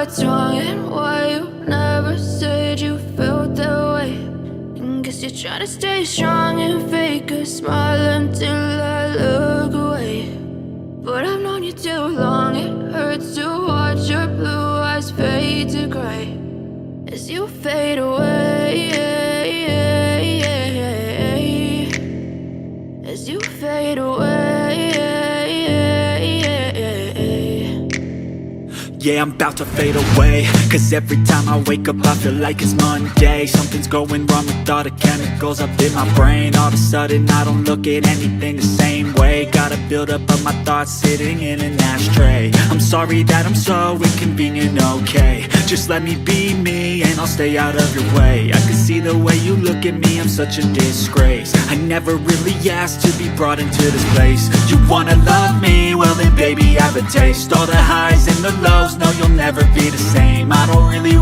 what's wrong and why you never said you felt that way. And guess you're trying to stay strong and fake a smile until I look away. But I've known you too long, it hurts to watch your blue eyes fade to gray as you fade away, as you fade away. Yeah, I'm about to fade away, cause every time I wake up I feel like it's Monday. Something's going wrong with all the chemicals up in my brain. All of a sudden I don't look at anything the same way. Got a buildup of my thoughts sitting in an ashtray. I'm sorry that I'm so inconvenient, okay. Just let me be me and I'll stay out of your way. I can see the way you look at me, I'm such a disgrace. I never really asked to be brought into this place. You wanna love me? Well then baby I've have a taste. All the highs and the lows, no, you'll never be the same. I don't really